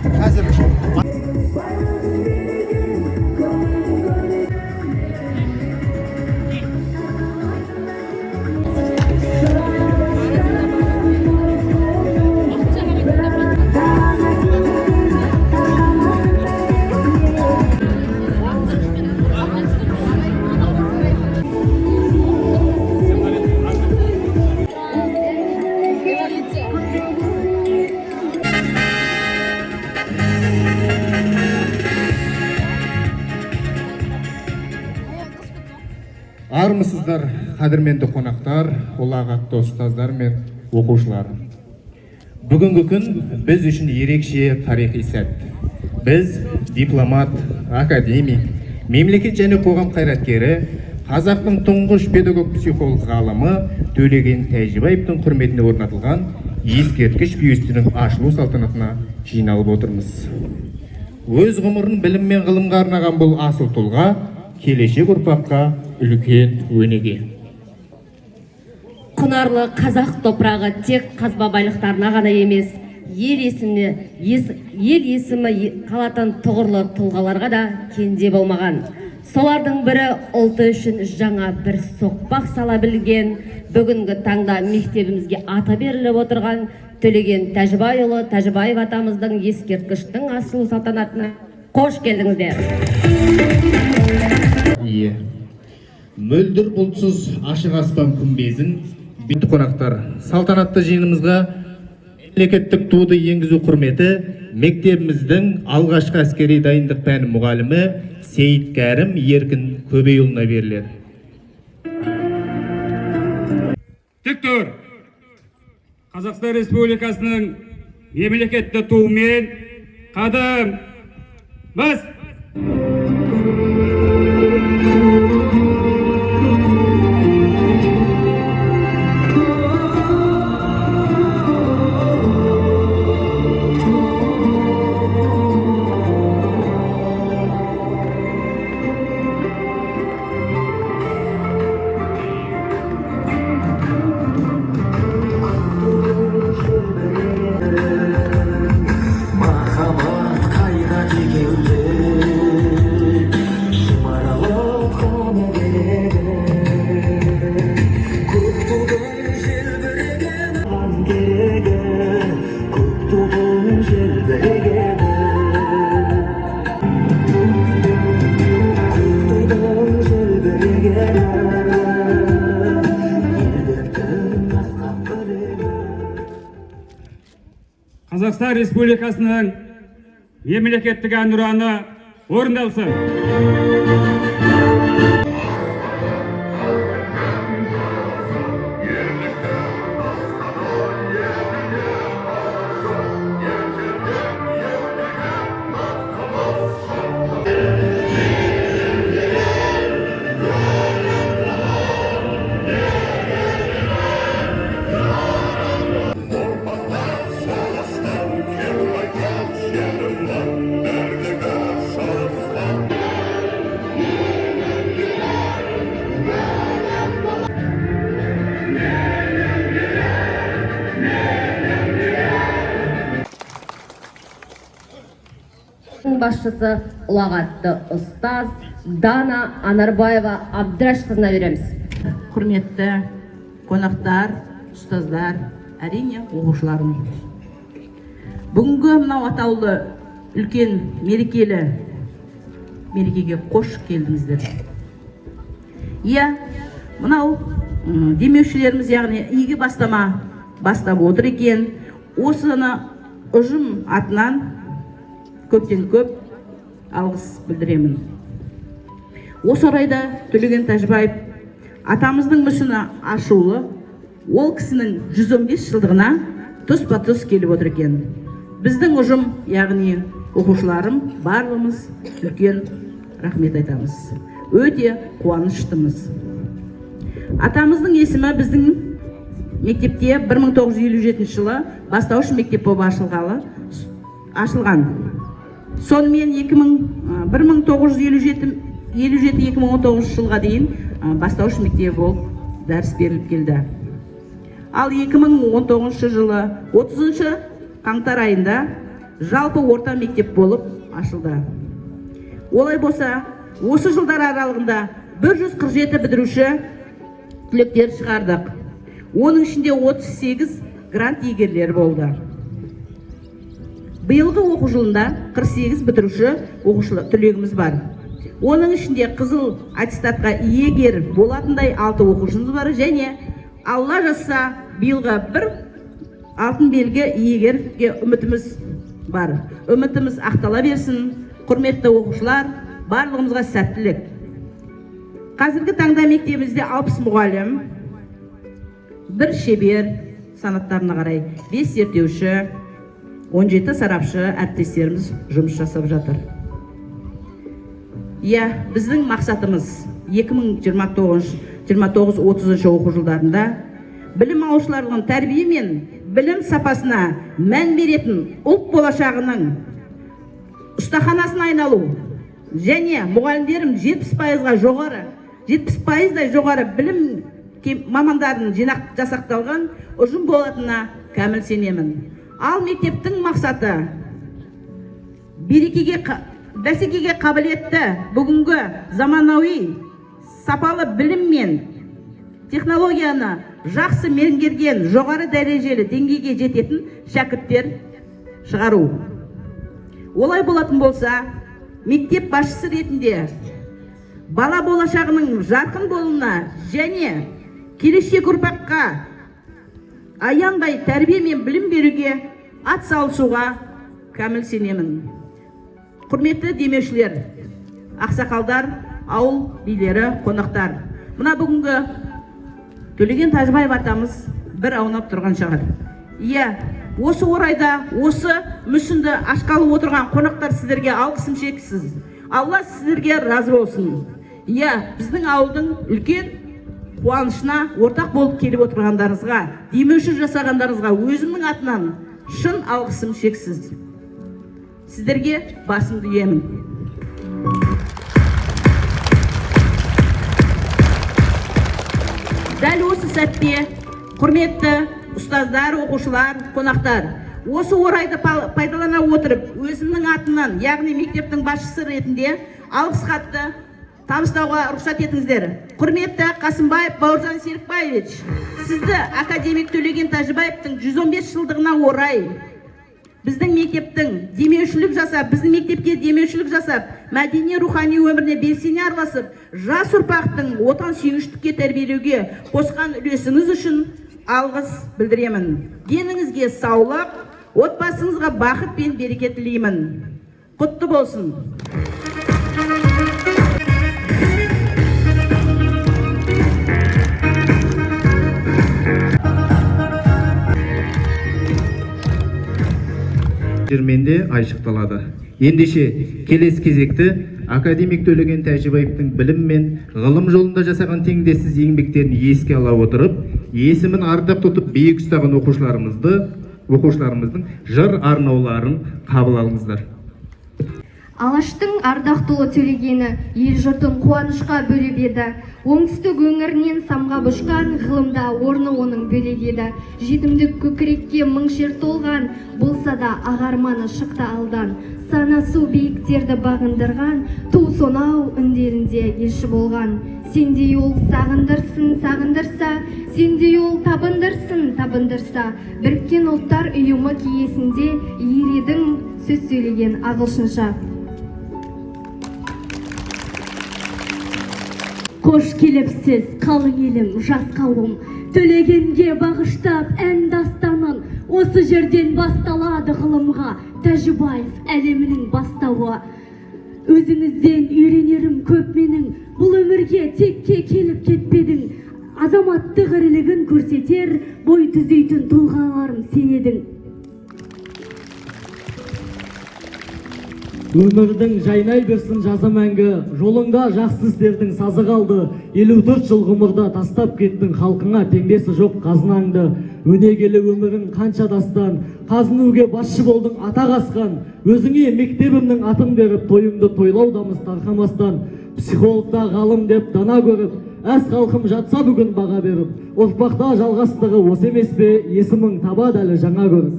қазір армысыздар, қадірменді қонақтар, ұлағатты ұстаздар мен оқушылар. Бүгінгі күн біз үшін ерекше тарихи сәт. Біз дипломат, академик, мемлекет және қоғам қайраткері, қазақтың тұңғыш педагог психолог ғалымы Төлеген Тәжібаевтың құрметіне орнатылған ескерткіш бюстінің ашылу салтанатына жиналып отырмыз. Өз ғұмырын білім мен ғылымға арнаған бұл асыл тұлға келешек ұрпаққа үлкен өнеге. Құнарлы қазақ топырағы тек қазба байлықтарына ғана емес, ел есімі қалатын тұғырлы тұлғаларға да кенде болмаған. Солардың бірі ұлты үшін жаңа бір соқпақ сала білген, бүгінгі таңда мектебімізге аты беріліп отырған Төлеген Тәжібайұлы Тәжібаев атамыздың ескерткіштің ашылу салтанатына қош келдіңіздер. Мөлдір бұлтсыз ашық аспан күмбезін бетті қонақтар, салтанатты жиынымызға мемлекеттік туды енгізу құрметі мектебіміздің алғашқы әскери дайындық пәні мұғалімі Сейіткәрім Еркін Көбейұлына беріледі. Тік тұр! Қазақстан Республикасының мемлекетті туымен қадам бас! Қазақстан Республикасының мемлекеттік әнұраны орындалсын. Басшысы ұлағатты ұстаз Дана Анарбаева Абдрашқызына береміз. Құрметті қонақтар, ұстаздар, әрине оқушыларым. Бүгінгі мынау атаулы үлкен мерекеге қош келдіңіздер. Мынау демеушілеріміз, яғни игі бастама бастап отыр екен. Осыны ұжым атынан көптен көп алғыс білдіремін. Осы орайда Төлеген Тәжібаев атамыздың мүсіні ашулы, ол кісінің 115 жылдығына тұспа-тұс келіп отыр екен. Біздің ұжым, яғни оқушыларым, барлығымыз үлкен рахмет айтамыз. Өте қуаныштымыз. Атамыздың есімі біздің мектепте 1957 жылы бастауыш мектеп болып ашылған. Сонымен 1957-2019 жылға дейін бастауыш мектеп болып дәріс беріліп келді. Ал 2019 жылы 30 қаңтар айында жалпы орта мектеп болып ашылды. Олай болса, осы жылдар аралығында 147 бітіруші түлектер шығардық. Оның ішінде 38 грант иегерлері болды. Биылғы оқу жылында 48 бітіруші түлегіміз бар. Оның ішінде қызыл аттестатқа иегер болатындай 6 оқушымыз бар, және Алла жазса биылға бір алтын белгі иегерге үмітіміз бар. Үмітіміз ақтала берсін. Құрметті оқушылар, барлығымызға сәттілік. Қазіргі таңда мектебімізде 60 мұғалім, 1 шебер санаттарына қарай 5 зерттеуші, 17 сарапшы әріптестеріміз жұмыс жасап жатыр. Біздің мақсатымыз 2029-30 оқу жылдарында білім алушылардың тәрбие мен білім сапасына мән беретін ұлт болашағының ұстаханасына айналу және мұғалімдерім 70%-дай жоғары білім мамандарын жинақ жасақталған ұжым болатынына кәміл сенемін. Ал мектептің мақсаты бәсекеге қабілетті бүгінгі заманауи сапалы білім мен технологияны жақсы меңгерген жоғары дәрежелі деңгейге жететін шәкірттер шығару. Олай болатын болса, мектеп басшысы ретінде бала болашағының жарқын болуына және келешек ұрпаққа аянбай тәрбие мен білім беруге атсалысуға кәміл сенемін. Құрметті демеушілер, ақсақалдар, ауыл билері, қонақтар. Мына бүгінгі Төлеген Тәжібаев атамыз бір аунап тұрған шығар. Осы орайда осы мүсінді ашқалы отырған қонақтар сіздерге алғысым шексіз. Алла сіздерге разы болсын. Біздің ауылдың үлкен қуанышына ортақ болып келіп отырғандарыңызға, демеуші жасағандарыңызға өзімнің атынан шын алғысым шексіз. Сіздерге басымды иемін. Дәл осы сәтте, құрметті ұстаздар, оқушылар, қонақтар, осы орайды пайдалана отырып, өзімнің атынан, яғни мектептің басшысы ретінде алғыс хатты табыстауға рұқсат етіңіздер. Құрметті Қасымбаев Бауыржан Серікбаевич, сізді академик Төлеген Тәжібаевтың 115 жылдығына орай біздің мектепке демеушілік жасап, мәдени рухани өміріне белсене араласып, жас ұрпақтың отан сүйгіштікке тәрбиелеуге қосқан үлесіңіз үшін алғыс білдіремін. Деніңізге саулық, отбасыңызға бақыт пен береке тілеймін. Құтты болсын. Жерменде айшықталады. Ендеше келесі кезекті академик Төлеген Тәжібаевтың білім мен ғылым жолында жасаған теңдессіз еңбектерін еске ала отырып, есімін ардақ тұтып биік ұстаған оқушыларымыздың жыр арнауларын қабыл алыңыздар. Алаштың ардақтылы Төлегені ел жұртын қуанышқа бөлеп еді. Оңтүстік өңірінен самға бұшқан ғылымда орны оның бөлек еді. Жетімдік көкірекке мың шер толған, болса да ағарманы шықты алдан. Санасу биіктерді бағындырған, ту сонау үндерінде елші болған. Сендей ол сағындырсын, сағындырса, сендей ол табындырсын, табындырса. Біріккен ұлттар ұйымы киесінде ередің сөз сөйлеген ағылшынша. Қош келіпсіз, қалың елім, жас қауым, Төлегенге бағыштап ән дастанын, осы жерден басталады ғылымға Тәжібаев әлемінің бастауы. Өзіңізден үйренерім көп менің, бұл өмірге текке келіп кетпедің, азаматтық ірілігін көрсетер, бой түзейтін тұлғаларым сенедің. Өмірдің жайнай берсін жазы мәңгі, жолыңда жақсы істердің сазы қалды. 54 жыл ғұмырда тастап кеттің халқыңа теңдесі жоқ қазынаңды. Өнегелі өмірің қанша дастан, қазынуге басшы болдың атақ асқан. Өзіңе мектебімнің атын беріп, тойыңды тойлаудамыз тарқамастан. Психологта ғалым деп дана көріп, әс халқым жатса бүгін баға беріп. Ұрпақта жалғастығы осы емес пе, есімің табады әлі жаңа көріп.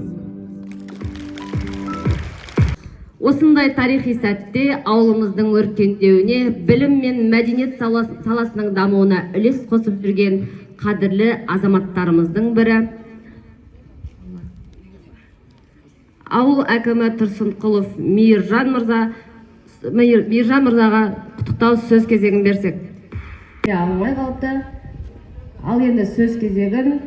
Осындай тарихи сәтте ауылымыздың өркендеуіне, білім мен мәдениет саласының дамуына үлес қосып жүрген қадірлі азаматтарымыздың бірі ауыл әкімі Тұрсынқұлов Мейіржан мырзаға құттықтау сөз кезегін берсек. Алмай қалыпты. Ал енді сөз кезегін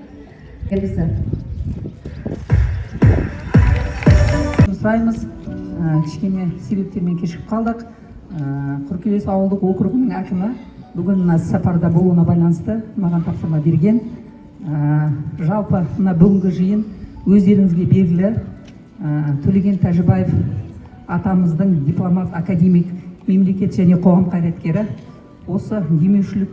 сұраймыз. Кішкене себептермен кешігіп қалдық. Құркелес ауылдық округінің әкімі бүгін мына сапарда болуына байланысты маған тапсырма берген. Жалпы мына бүгінгі жиын өздеріңізге белгілі Төлеген Тәжібаев атамыздың дипломат, академик, мемлекет және қоғам қайраткері. Осы демеушілік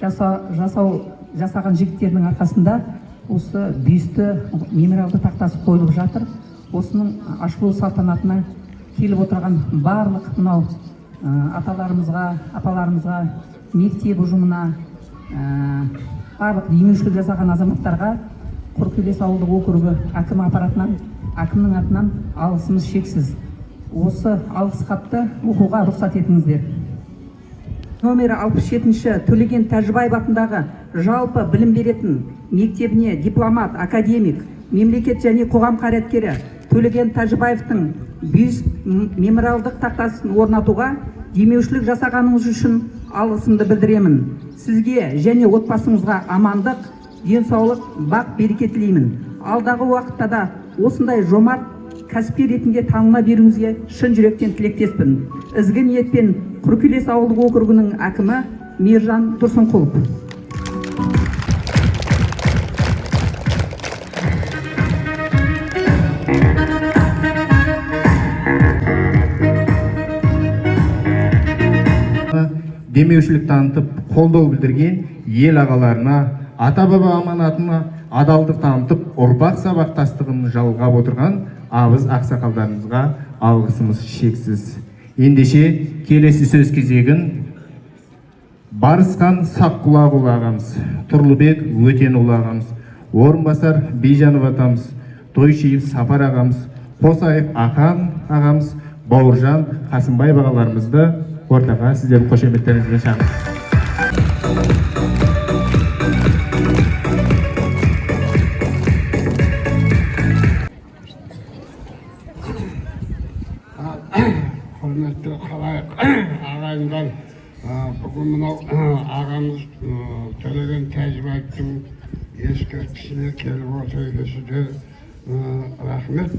жасаған жігіттердің арқасында осы бюсті мемориалды тақтасы қойылып жатыр. Осының ашылу салтанатына келіп отырған барлық мынау аталарымызға, апаларымызға, мектеп ұжымына, барлық демеушілік жасаған азаматтарға Құркелес ауылдық округі әкім аппаратынан, әкімнің атынан алғысымыз шексіз. Осы алғыс хатты оқуға рұқсат етіңіздер. Номері 67-ші Төлеген Тәжібаев атындағы жалпы білім беретін мектебіне дипломат, академик, мемлекет және қоғам қайраткері Төлеген Тәжібаевтың бюст мемориалдық тақтасын орнатуға демеушілік жасағаныңыз үшін алғысымды білдіремін. Сізге және отбасыңызға амандық, денсаулық, бақ береке тілеймін. Алдағы уақытта да осындай жомарт кәсіпкер ретінде танылма беруіңізге шын жүректен тілектеспін. Ізгі ниетпен Құркелес ауылдық округінің әкімі Мейіржан Тұрсынқұлов. Демеушілік танытып, қолдау білдірген ел ағаларына, ата-баба аманатына адалдық танытып, ұрпақ сабақтастығын жалғап отырған абыз ақсақалдарымызға алғысымыз шексіз. Ендеше келесі сөз кезегін Барысқан Саққұлағұлы ағамыз, Тұрлыбек Өтенұлы ағамыз, Орынбасар Бейжанов атамыз, Тойшиев Сапар ағамыз, Қосаев Ақан ағамыз, Бауыржан Қасымбай ағаларымызды ортаға сіздердің қошеметтеріңізбен шақырамын. Құрметті қалайық ағайындар, бүгін мынау ағамыз Төлеген Тәжібаевтың ескерткішіне келіп отырғансыздар. Рахмет.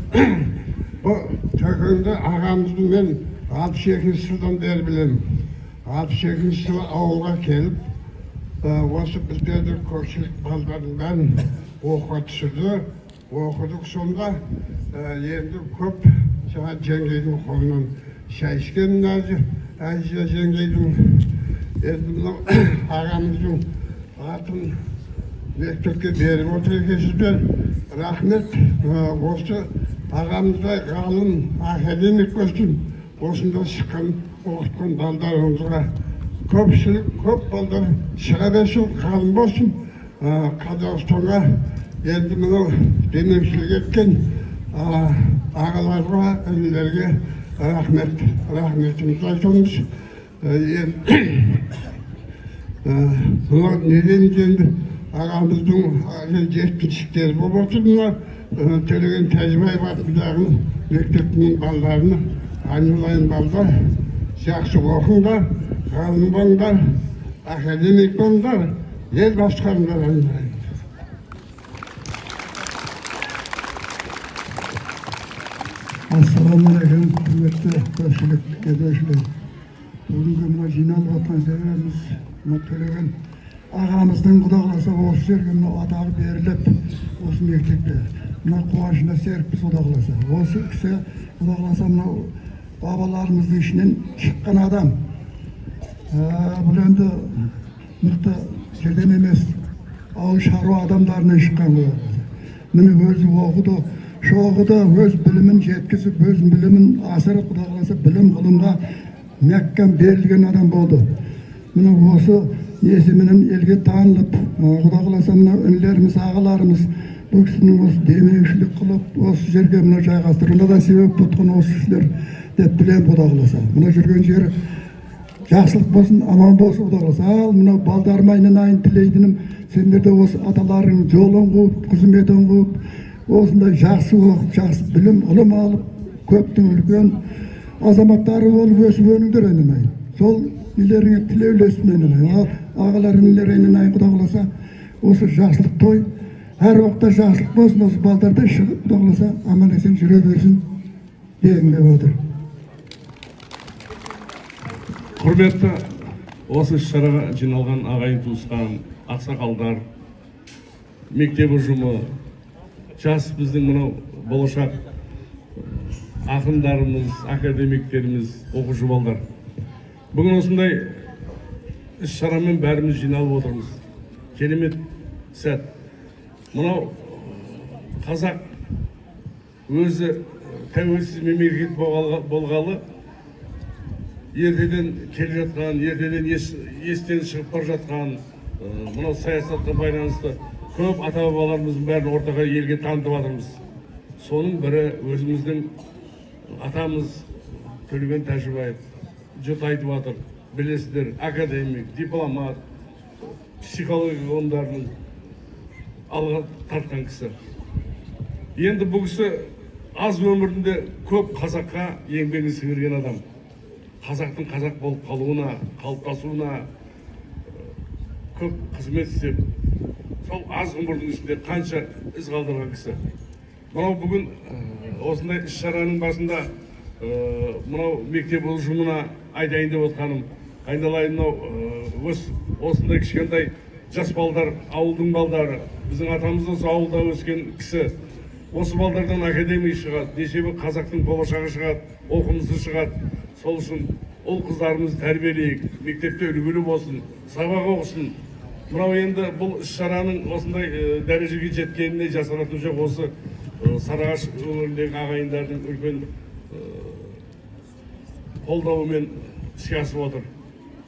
Бұл Төлегенді ағамызды мен 62 жылдан бері білемін. 62 жылы ауылға келіп, осы біздерді көпшілік балдардың бәрін оқуға түсірді. Оқыдық сонда, енді көп жаңа жеңгейдің қолынан шәйішкен әжі жеңгейдің, енді мынау ағамыздың атын мектепке беріп отыр екенсіздер. Рахмет. Осы ағамыздай ғалым, академик болсын, осында шыққан, оқытқан балдарыңызға көпшілік, көп балдар шыға берсін, ғалым болсын. Қазақстанға енді мынау демеушілік еткен ағаларға, інілерге рахмет, рахметімізді айтамыз. Мынау неден енді ағамыздың жеткіншектері болып отыр. Мына Төлеген Тәжібаев атындағы мектептің балдарына айналайын балдар, жақсы оқыңдар, ғалым болыңдар, академик болыңдар, ел басқарыңдар айналайын. Ассалаумағалейкум, құрметті көпшілік демеушілер. Бүгінгі мына жиналып отқан себебіміз мына Төлеген ағамыздың құда қаласа осы жерге мына атағы беріліп, осы мектепке мына қуанышына серікпіз құда қаласа. Осы кісі құда қаласа мынау бабаларымыздың ішінен шыққан адам. Бұл енді мықты жерден емес, ауыл шаруа адамдарынан шыққан құда қаласа. Міне өзі оқыды, шоғыды, өз білімін жеткізіп, өз білімін асырып, құда қаласа білім ғылымға мәккем берілген адам болды. Міне осы есімінің елге танылып, құда қаласа мына інілеріміз, ағаларымыз бұл кісінің осы демеушілік қылып осы жерге мына жайғастыруына да себеп болған осы кісілер деп білем, Құда қаласа. Мына жүрген жері жақсылық болсын, аман болсын, Құда қаласа. Ал мына балдарыма айналайын тілейтінім, сендер де осы аталарың жолын қуып, қызметін қуып, осындай жақсы оқып, жақсы білім, ғылым алып, көптің үлкен азаматтары болып өсіп өніңдер айналайын. Сол үйлеріңе тілеулесін айналайын. Ағаларың үйлер айналайын, Құда қаласа. Осы жақсылық той, әр уақытта жақсылық болсын, осы балдарда шығып, Құда қаласа, аман есен жүре берсін дегім келіп отыр. Құрметті осы іс-шараға жиналған ағайын туысқан, ақсақалдар, мектеп ұжымы, жас біздің мынау болашақ ақындарымыз, академиктеріміз, оқушы балдар. Бүгін осындай іс-шарамен бәріміз жиналып отырмыз. Керемет сәт. Мынау қазақ өзі тәуелсіз мемлекет болғалы ертеден келе жатқан, ертеден естен шығып бара жатқан, мынау саясатқа байланысты көп ата-бабаларымыздың бәрін ортаға елге танытып жатырмыз. Соның бірі өзіміздің атамыз Төлеген Тәжібаев жұт айтып жатыр. Білесіздер, академик, дипломат, психология ғылымдарының алға тартқан кісі. Енді бұл кісі аз өмірінде көп қазаққа еңбегін сіңірген адам. Қазақтың қазақ болып қалуына, қалыптасуына көп қызмет істеп, сол аз ғұмырдың ішінде қанша із қалдырған кісі. Мынау бүгін осындай іс-шараның басында мынау мектеп ұжымына айтайын деп отқаным, айналайын, мынау осындай кішкентай жас балдар, ауылдың балдары, біздің атамыз осы ауылда өскен кісі. Осы балдардан академик шығады, нешебір қазақтың болашағы шығады, оқымысы шығады. Сол үшін ол қыздарымыз тәрбиелейік, мектепте үлгілі болсын, сабақ оқысын. Мынау енді бұл іс-шараның осындай дәрежеге жеткеніне жасыратын жоқ, осы Сарыағаш өңіріндегі ағайындардың үлкен қолдауымен іске асып отыр.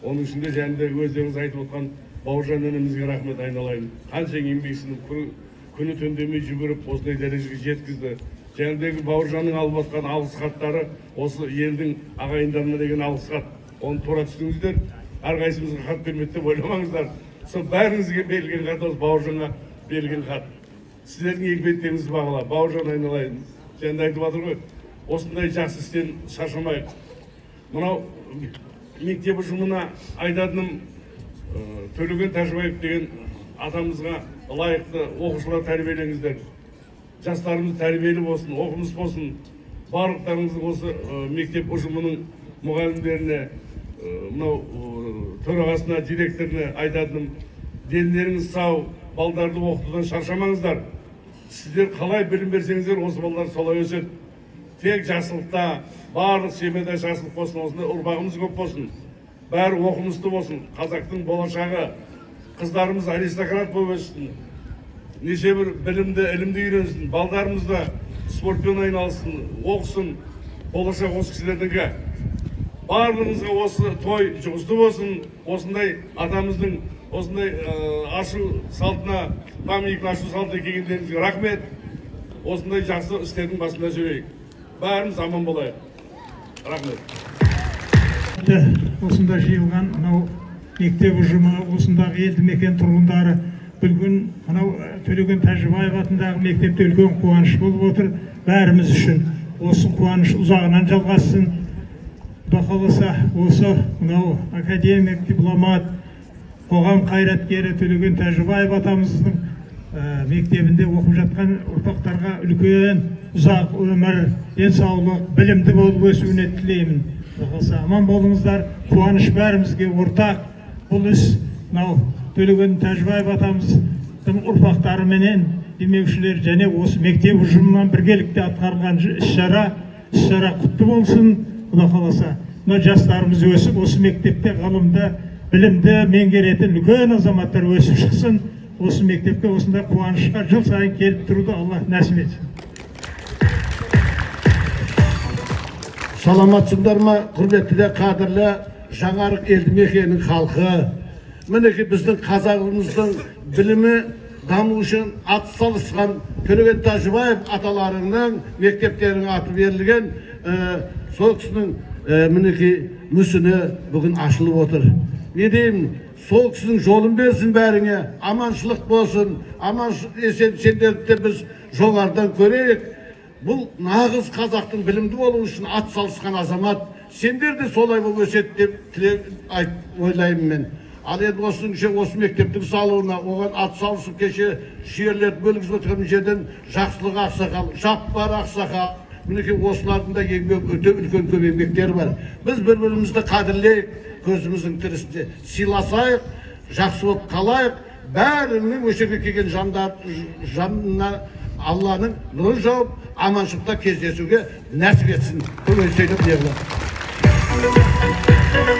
Оның ішінде және де өздеріңіз айтып отқан Бауыржан інімізге рахмет айналайын. Қанша еңбек сіңіп, күні түндемей жүгіріп осындай дәрежеге жеткізді. Жәндегі Бауыржанның алып отқан алғыс хаттары осы елдің ағайындарына деген алғыс хат. Оны тура түсініңіздер. Әрқайсымызға хат бермеді деп ойламаңыздар. Сол бәріңізге берілген хат осы Бауыржанға берілген хат. Сіздердің еңбектеріңізді бағалап, Бауыржан айналайын. Жәнде айтып жатыр ғой, осындай жақсы істен шаршамайық. Мынау мектеп ұжымына айтатыным, Төлеген Тәжібаев деген атамызға лайықты оқушылар тәрбиелеңіздер. Жастарымыз тәрбиелі болсын, оқымыс болсын. Барлықтарыңыздың осы мектеп ұжымының мұғалімдеріне, мынау төрағасына, директорына айтатыным, денлеріңіз сау, балдарды оқытудан шаршамаңыздар. Сіздер қалай білім берсеңіздер, осы балдар солай өседі. Тек жақсылықта, барлық семьяда жақсылық болсын, осында ұрпағымыз көп болсын. Бәрі оқымысты болсын, қазақтың болашағы, қыздарымыз аристократ болып өссін. Неше бір білімді, ілімді үйренсін, балдарымыз да спортпен айналсын, оқысын, болашақ осы кісілердікі. Барлығымызға осы той жұғысты болсын, осындай атамыздың осындай ашу салтына, памятникін ашу салтына келгендеріңізге рахмет. Осындай жақсы істердің басында жүрейік. Бәріміз аман болайық. Рахмет. Осында жиылған мынау мектеп ұжымы, осындағы елді мекен тұрғындары бүгін мынау Төлеген Тәжібаев атындағы мектепте үлкен қуаныш болып отыр. Бәріміз үшін осы қуаныш ұзағынан жалғассын. Бақаласа осы мынау академик, дипломат, қоғам қайраткері Төлеген Тәжібаев атамыздың мектебінде оқып жатқан ұрпақтарға үлкен ұзақ өмір, денсаулық, білімді болып өсуіне тілеймін. Бақаласа аман болыңыздар, қуаныш бәрімізге ортақ. Бұл іс мынау Төлеген Тәжібаев атамыздың ұрпақтарыменен демеушілер және осы мектеп ұжымынан біргелікте атқарылған іс-шара құтты болсын. Құда қаласа, мына жастарымыз өсіп, осы мектепте ғылымды, білімді меңгеретін үлкен азаматтар өсіп шықсын. Осы мектепке осындай қуанышқа жыл сайын келіп тұруды Алла нәсіп етсін. Саламатсыңдар ма, құрметті де қадірлі Жаңарық елді мекенінің халқы. Мінекей біздің қазағымыздың білімі даму үшін ат салысқан Төлеген Тәжібаев аталарының мектептерінің аты берілген сол кісінің мінекей мүсіні бүгін ашылып отыр. Не деймін, сол кісінің жолын берсін бәріңе, аманшылық болсын, сендерді біз жоғарыдан көрейік. Бұл нағыз қазақтың білімді болу үшін ат салысқан азамат, сендер де солай болып өсет деп ойлаймын мен. Ал енді осы мектептің салуына, оған ат салысып кеше жерлерді бөлгізіп отырған жерден Жақсылық Ақсақал, Жаппар Ақсақал, мінекей осылардың да өте үлкен көп еңбектері бар. Біз бір-бірімізді қадірлейік, көзіміздің тірісінде сыйласайық, жақсы болып қалайық, бәрінің осы жерге келген жанына Алланың нұрын жауып, аманшылықта кездесуге нәсіп етсін. Көбей сөйлеп не қылады.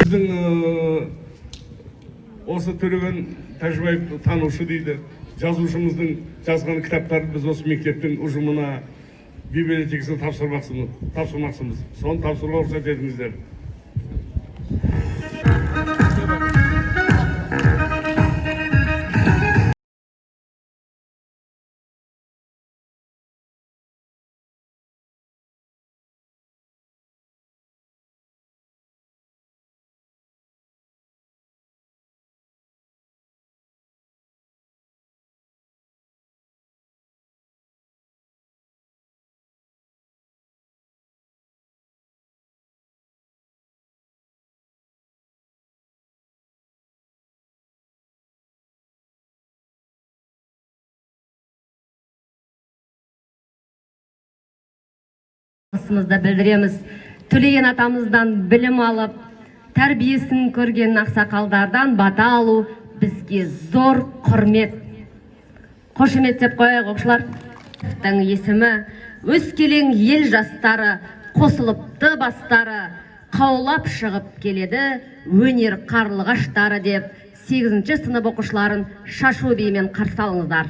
Біздің осы Төлеген Тәжібаевты танушы дейді, жазушымыздың жазған кітаптарын біз осы мектептің ұжымына библиотекасына тапсырмақсымыз. Соны тапсыруға рұқсат етіңіздер. Алғысымызды білдіреміз. Төлеген атамыздан білім алып, тәрбиесін көрген ақсақалдардан бата алу бізге зор құрмет. Қошемет деп қояйық, оқушылар. Есімі өскелең ел жастары, қосылыпты бастары, қаулап шығып келеді, өнер қарлығаштары деп 8-ші сынып оқушыларын шашу биімен қарсы алыңыздар.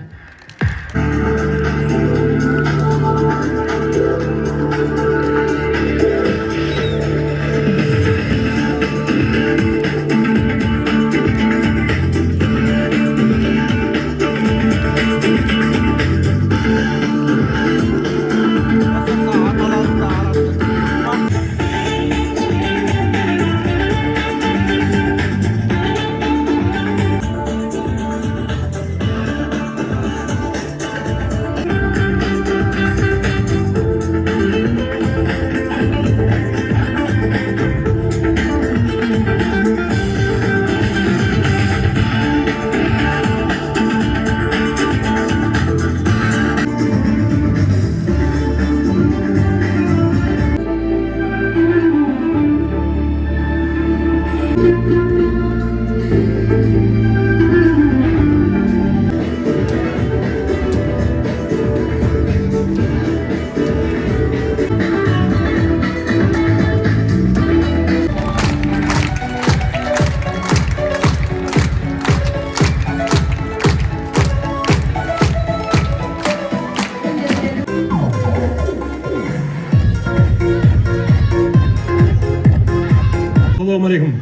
Ассалаумағалейкум.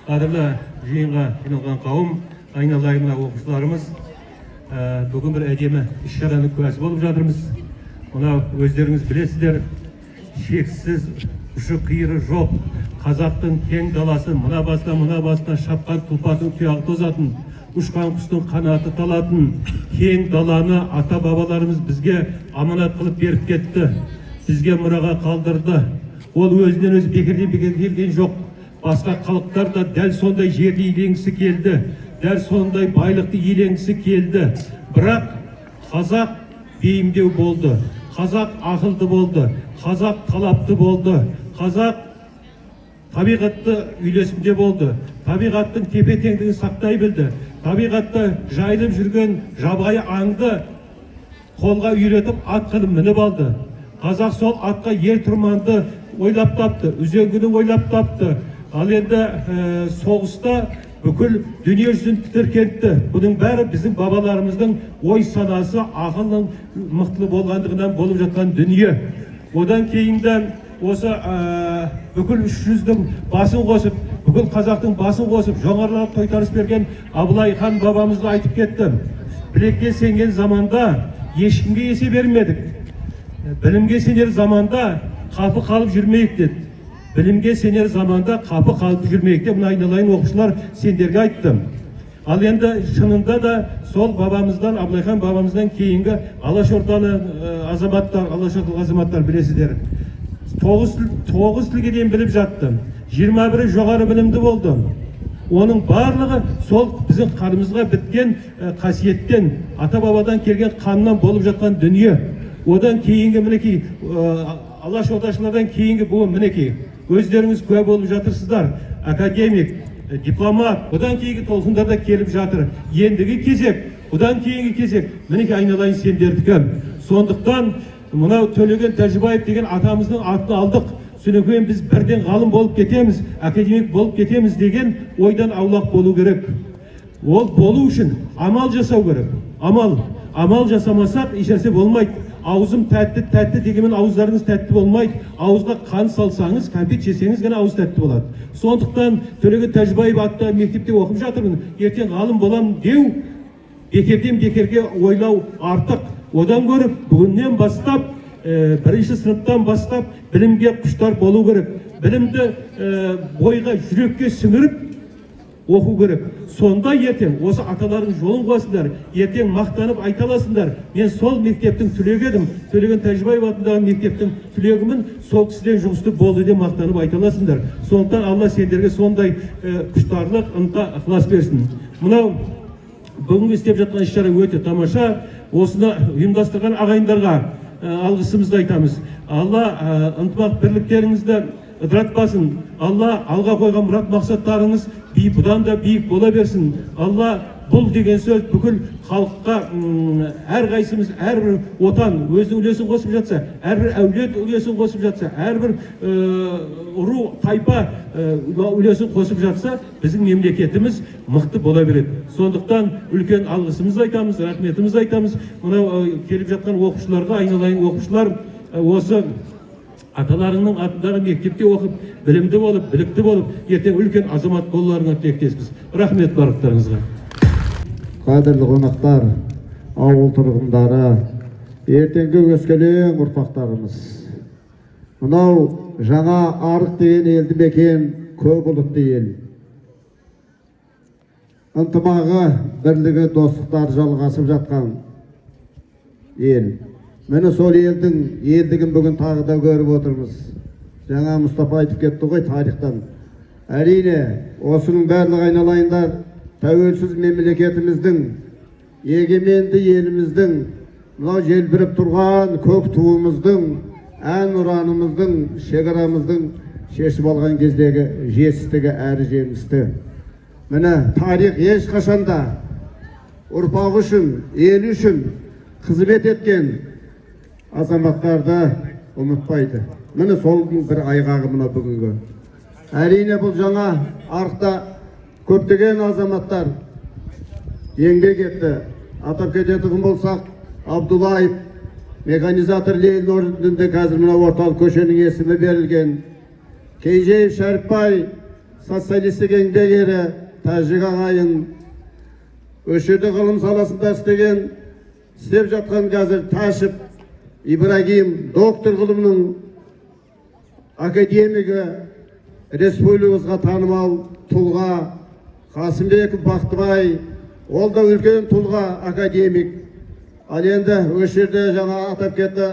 Қадірлі жиынға жиналған қауым, айналайын оқушыларымыз, бүгін бір әдемі іс-шараның куәсі болып жатырмыз. Мына өздеріңіз білесіздер, шексіз ұшы-қиыры жоқ қазақтың кең даласын мына баста шапқан тұлпардың тұяғы тозатын, ұшқан құстың қанаты талатын кең даланы ата-бабаларымыз бізге аманат қылып беріп кетті, бізге мұраға қалдырды. Ол өзінен өзі бекерден келген жоқ. Басқа халықтар да дәл сондай жерді иеленгісі келді, дәл сондай байлықты иеленгісі келді. Бірақ қазақ бейімдеу болды, қазақ ақылды болды, қазақ талапты болды, қазақ табиғатты үйлесімде болды, табиғаттың тепе-теңдігін сақтай білді, табиғатта жайылып жүрген жабайы аңды қолға үйретіп ат қылып мініп алды. Қазақ сол атқа ер тұрманды ойлап тапты, үзеңгіні ойлап тапты. Ал енді соғыста бүкіл дүние жүзін тітіркентті. Бұның бәрі біздің бабаларымыздың ой санасы, ақылның мықтылы болғандығынан болып жатқан дүние. Одан кейін де осы бүкіл 300-дің басын қосып, бүкіл қазақтың басын қосып, жоғарылап тойтарыс берген Абылай хан бабамызды айтып кетті. Білекке сенген заманда ешкімге есе бермедік. Білімге сенер заманда қапы қалып жүрмейік деді. Білімге сенер заманда қапы қалып жүрмейік деп, мұны айналайын оқушылар сендерге айттым. Ал енді шынында да сол бабамыздан, Абылайхан бабамыздан кейінгі Алашордалы азаматтар білесіздер. 9 тілге дейін біліп жатты. 21-і жоғары білімді болды. Оның барлығы сол біздің қанымызға біткен қасиеттен, ата-бабадан келген қаннан болып жатқан дүние. Одан кейінгі мінекей, Алашордашылардан кейінгі бұл мінекей, өздеріңіз куә болып жатырсыздар. Академик, дипломат, одан кейінгі толқындарда келіп жатыр. Ендігі кезек, одан кейінгі кезек, мінекей айналайын сендердікі. Сондықтан мынау Төлеген Тәжібаев деген атамыздың атын алдық. Сөйлекен біз бірден ғалым болып кетеміз, академик болып кетеміз деген ойдан аулақ болу керек. Ол болу үшін амал жасау керек. Амал жасамасақ ешнәрсе болмайды. Аузым тәтті дегенмен ауыздарыңыз тәтті болмайды. Ауызға қан салсаңыз, кәмпит жесеңіз ғана ауыз тәтті болады. Сондықтан Төлеген Тәжібаев атты мектепте оқып жатырмын. Ертең ғалым боламын деу, бекерден бекерге ойлау артық. Одан көріп, бүгіннен бастап, бірінші сыныптан бастап білімге құштар болу керек. Білімді бойға, жүрекке сіңіріп оқу керек. Сонда ертең осы аталардың жолын қуасыңдар, ертең мақтанып айталасыңдар. Мен сол мектептің түлегі едім, Төлеген Тәжібаев атындағы мектептің түлегімін, сол кісіден жұмысты болды деп мақтанып айталасыңдар. Сондықтан Алла сендерге сондай құштарлық, ынта, ықылас берсін. Мынау бүгінгі істеп жатқан іс-шара өте тамаша. Осыны ұйымдастырған ағайындарға алғысымызды айтамыз. Алла ынтымақ бірліктеріңізді ыдыратпасын. Алла алға қойған мұрат мақсаттарыңыз бұдан да биік бола берсін. Алла бұл деген сөз бүкіл халыққа әрқайсымыз, әрбір отан өзінің үлесін қосып жатса, әрбір әулет үлесін қосып жатса, әрбір ру, тайпа үлесін қосып жатса, біздің мемлекетіміз мықты бола береді. Сондықтан үлкен алғысымызды айтамыз, рахметімізді айтамыз. Мынау келіп жатқан оқушыларға, айналайын оқушылар, осы аталарының атындағы мектепте оқып, білімді болып, білікті болып, ертең үлкен азамат болуларына тілектеспіз. Рахмет барлықтарыңызға. Қадірлі қонақтар, ауыл тұрғындары, ертеңгі өскелең ұрпақтарымыз. Мынау жаңа Арық деген елді мекен көп ұлтты ел. Ынтымағы, бірлігі, достықтар жалғасып жатқан ел. Мені сол елдігін бүгін тағы да көріп отырмыз. Жаңа Мұстафа айтып кетті ғой тарихтан. Әрине, осының барлығы айналайындар тәуелсіз мемлекетіміздің, егеменді еліміздің, мынау желбіріп тұрған көк туымыздың, ән ұранымыздың, шекарамыздың шешіп алған кездегі жетістігі әрі жемісті. Міне тарих ешқашанда ұрпақ үшін, ел үшін қызмет еткен азаматтарды ұмытпайды. Міне сол бір айғағы мына бүгінгі. Әрине бұл жаңа Арықта көптеген азаматтар еңбек етті. Атап кететін болсақ, Абдулаев, механизатор Ленин орнында қазір мына орталық көшенің есімі берілген. Кейжеев Шәріпбай, социалистік еңбек ері, тәжік ағайын, өшірді ғылым саласында істеп жатқан қазір Ташып Ибрагим, доктор ғылымның академигі, республикамызға танымал тұлға, Қасымбеков Бақтыбай, ол да үлкен тұлға, академик. Ал енді өшірді жаңа атап кетті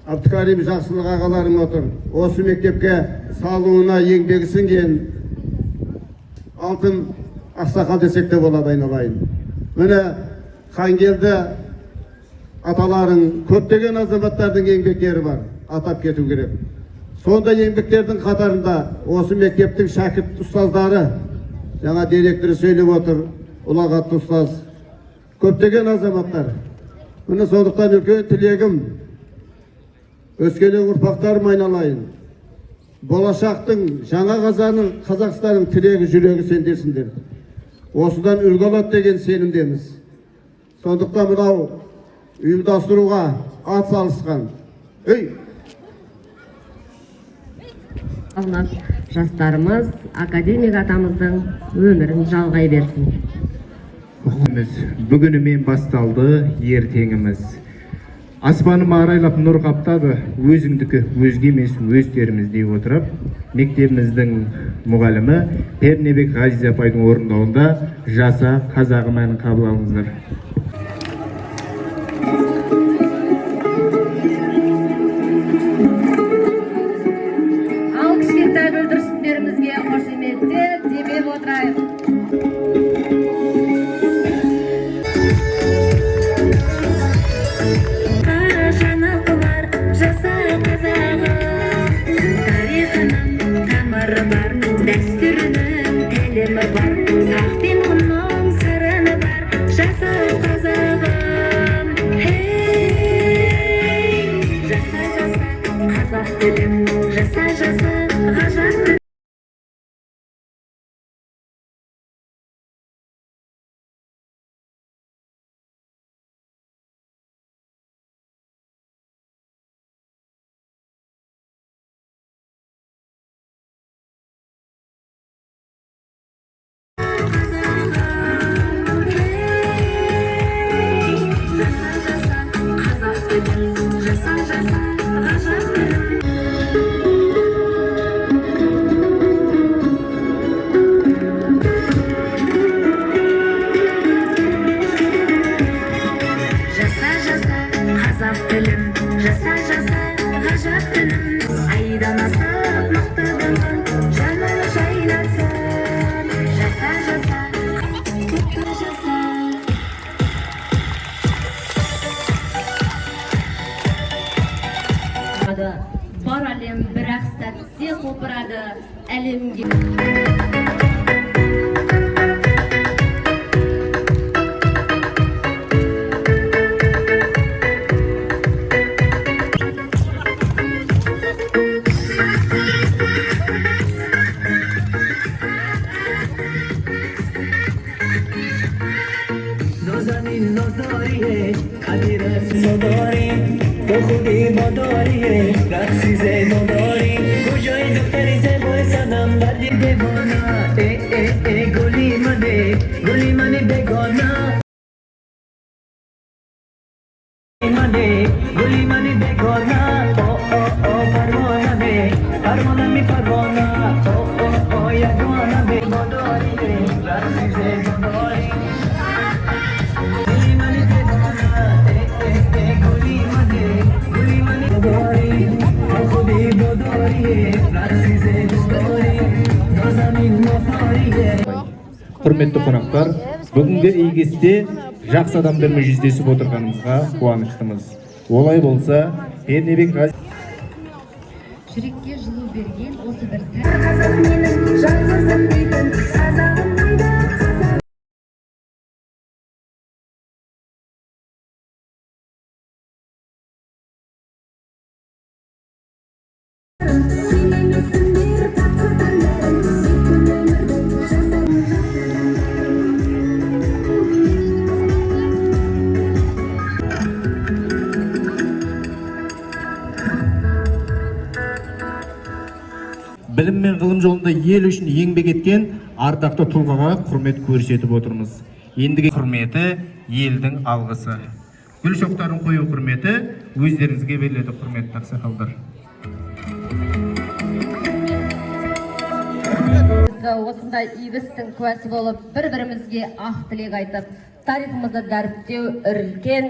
Абдыкарим Жақсылық ағаларым отыр. Осы мектепке салуына еңбегі сіңген алтын ақсақал десек те болады айналайын. Міне Қангелді аталарың, көптеген азаматтардың еңбектері бар, атап кету керек. Сондай еңбектердің қатарында осы мектептің шәкірт ұстаздары, жаңа директоры сөйлеп отыр, ұлағатты ұстаз, көптеген азаматтар. Міне сондықтан үлкен тілегім, өскелең ұрпақтарым айналайын. Болашақтың, жаңа Қазақстанның тілегі, жүрегі сендерсіңдер. Осыдан үлгі алады деген сенімдеміз. Сондықтан мынау ұйымдастыруға ат салысқан. жастарымыз академик атамыздың өмірін жалғай берсін. Бүгінімен басталды ертеңіміз. Аспаным арайлап нұр қаптады, өзіңдікі өзге емес өздеріміз дей отырып, мектебіміздің мұғалімі Пернебек Ғазиз апайдың орындауында Жаса қазағым әнін қабыл алыңыздар. Ал кішкентай бүлдіршіндерімізге қошеметтеп демеп отырайық. Дәстүрінің тәлімі бар, сақ пен құнның сырыны бар, жаса қазағым, хей, жаса қазақ тілім, жаса ғажап тілім. Бар әлем бір-ақ сәтте қопырады әлемге. Құрметті қонақтар, бүгінгі егесте жақсы адамдармен жүздесіп отырғанымызға қуаныштымыз. Олай болса, Пернебек Ғазиз Жүрекке жылу берген осы бір білім мен ғылым жолында ел үшін еңбек еткен ардақты тұлғаға құрмет көрсетіп отырмыз. Ендігі құрметі елдің алғысы. Гүл шоқтарын қою құрметі өздеріңізге беріледі, құрметті ақсақалдар. Осындай игі істің куәсі болып, бір-бірімізге ақ тілек айтып, тарихымызды дәріптеу үлкен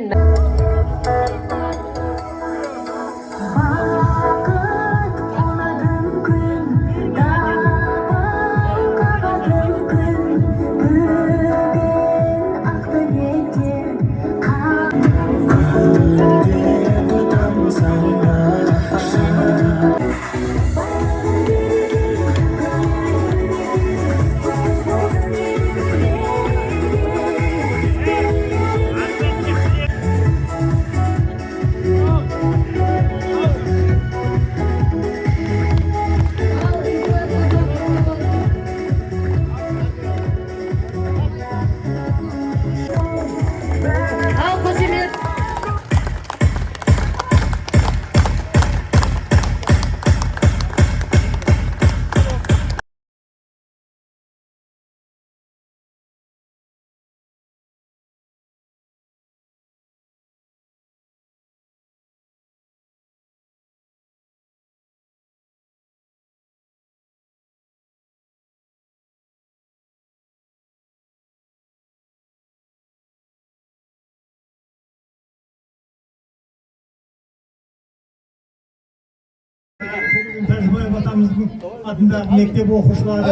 Төлеген Тәжібаев атамыздың атындағы мектеп оқушылары.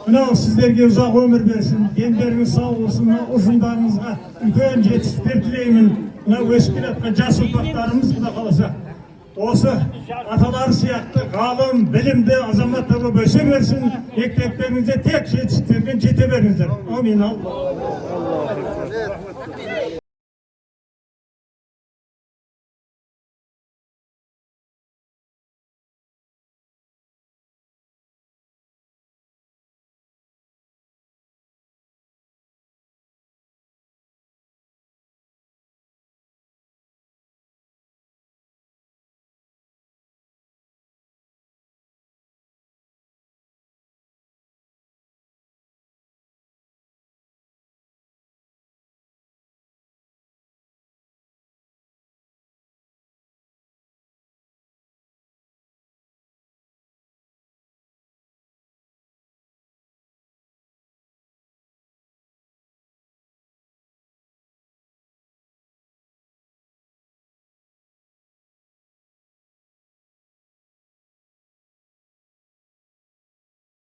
Мынау сіздерге ұзақ өмір берсін, дендеріңіз сау болсын, ұжымдарыңызға үлкен жетістіктер тілеймін. Мынау өсіп келе жатқан жас ұрпақтарымыз Құда қаласа осы аталары сияқты ғалым, білімді азаматтар болып өсе берсін, мектептеріңізде тек жетістіктермен жете беріңіздер. Амин.